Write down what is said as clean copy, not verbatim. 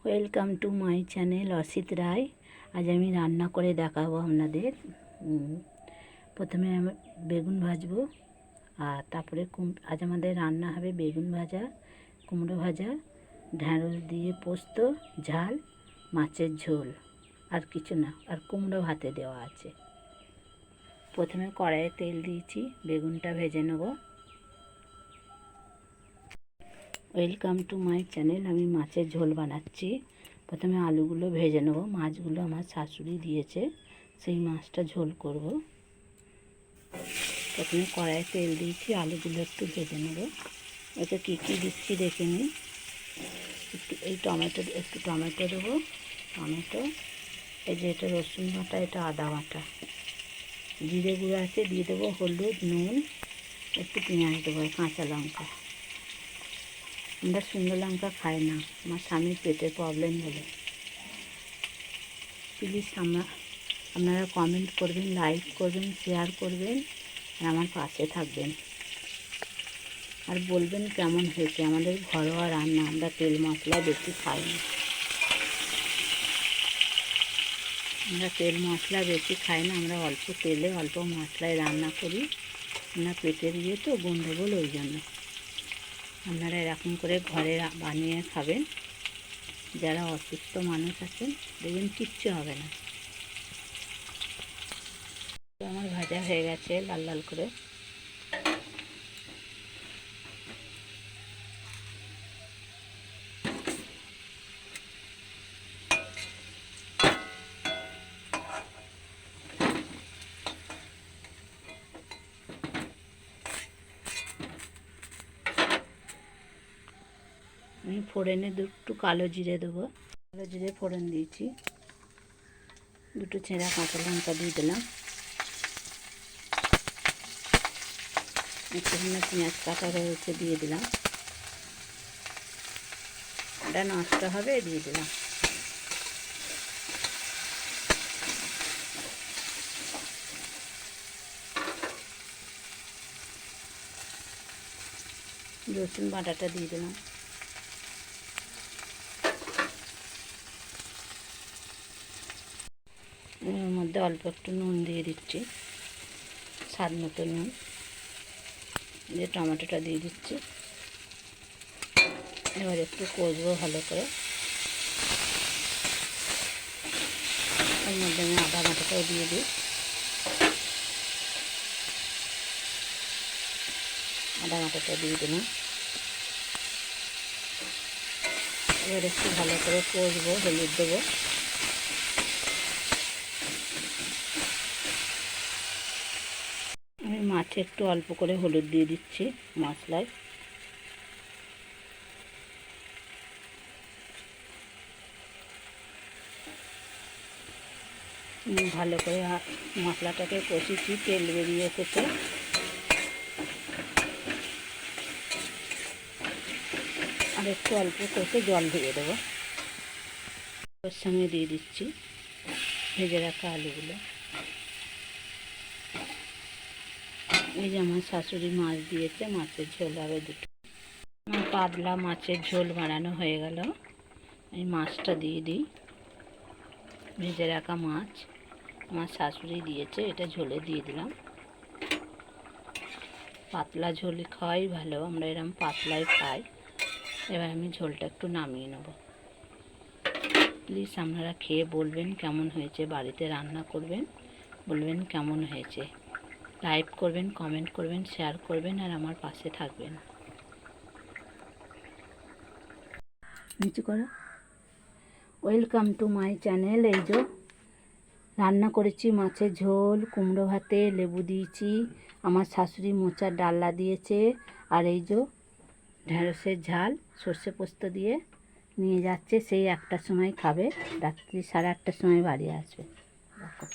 Welcome to my channel Asit Roy. আজ আমি রান্না করে দেখাবো আপনাদের। প্রথমে আমি বেগুন ভাজবো, আর তারপরে আজ আমাদের রান্না হবে বেগুন ভাজা, কুমড়ো ভাজা, ঢ্যাঁড়স দিয়ে পোস্ত, ঝাল, মাছের ঝোল, আর কিছু না, আর কুমড়ো ভাতে দেওয়া আছে। প্রথমে কড়াইয়ে তেল দিয়েছি, বেগুনটা ভেজে নেব। Welcome to my channel. আমি মাছের ঝোল বানাচ্ছি। প্রথমে আলুগুলো ভেজে নেব। মাছগুলো আমার শাশুড়ি দিয়েছে, সেই মাছটা ঝোল করব। প্রথমে কড়াইয়ে তেল দিয়েছি, আলুগুলো একটু ভেজে নেব। এতে কী কী দিচ্ছি দেখে নিই। একটু টমেটো দেবো, টমেটো, এই যে এটা রসুন বাটা, এটা আদা বাটা, জিরে গুঁড়ো আছে, দিয়ে দেবো হলুদ, নুন, একটু পেঁয়াজ দেবো, কাঁচা লঙ্কা। আমরা শুকনো লঙ্কা খাই না, আমার স্বামীর পেটের প্রবলেম বলে। প্লিজ আপনারা কমেন্ট করবেন, লাইক করবেন, শেয়ার করবেন, আর আমার পাশে থাকবেন, আর বলবেন কেমন হয়েছে। আমাদের ঘরোয়া রান্না, আমরা তেল মশলা বেশি খাই না। আমরা অল্প তেলে অল্প মশলায় রান্না করি। আমরা পেটের তো গন্ডগোল, ওই জন্য। আপনারা এরকম করে ঘরে বানিয়ে খাবেন। যারা অসুস্থ মানুষ আছেন, দেখবেন কিচ্ছু হবে না। আমার ভাজা হয়ে গেছে লাল লাল করে। আমি ফোড়নে দুটো কালো জিরে দেবো। কালো জিরে ফোড়ন দিয়েছি। দুটো ছেঁড়া কাঁচা লঙ্কা দিয়ে দিলাম। একটুখানি পেঁয়াজ কাটা রয়েছে, দিয়ে দিলাম। এটা নষ্ট হবে, দিয়ে দিলাম। রসুন বাটাটা দিয়ে দিলাম। এর মধ্যে অল্প একটু নুন দিয়ে দিচ্ছি, স্বাদ মতো নুন। দিয়ে টমেটোটা দিয়ে দিচ্ছি। এবার একটু কষবো ভালো করে। এর মধ্যে আমি আদা বাটাটাও দিয়ে দিই। আদা বাটাটা দিয়ে দিলাম। এবার একটু ভালো করে কষবো, হলুদ দেবো। আমি মাছে একটু অল্প করে হলুদ দিয়ে দিচ্ছি মশলায়। ভালো করে মশলাটাকে কষিয়েছি, তেল বেরিয়ে এসেছে। আর একটু অল্প কষে জল দিয়ে দেবো। ওর সঙ্গে দিয়ে দিচ্ছি ভেজে রাখা আলুগুলো। এই যে আমার শাশুড়ি মাছ দিয়েছে, মাছের ঝোল হবে দুটো। আমার পাতলা মাছের ঝোল বানানো হয়ে গেল। এই মাছটা দিয়ে দিই, ভেজে রাখা মাছ আমার শাশুড়ি দিয়েছে, এটা ঝোলে দিয়ে দিলাম। পাতলা ঝোল খাওয়াই ভালো, আমরা এরকম পাতলাই খাই। এবার আমি ঝোলটা একটু নামিয়ে নেব। প্লিজ আপনারা খেয়ে বলবেন কেমন হয়েছে। বাড়িতে রান্না করবেন, বলবেন কেমন হয়েছে। লাইক করবেন, কমেন্ট করবেন, শেয়ার করবেন, আর আমার পাশে থাকবেন। নিচু করো। Welcome to my channel. এই যে রান্না করেছি মাছের ঝোল, কুমড়ো ভাতে লেবু দিয়েছি, আমার শাশুড়ি মোচার ডালনা দিয়েছে, আর এই যে ঢ্যাঁড়সের ঝাল সর্ষে পোস্ত দিয়ে নিয়ে যাচ্ছে। সেই 1টার সময় খাবে, রাত্রি 8:30টার সময় বাড়ি আসবে। দেখো।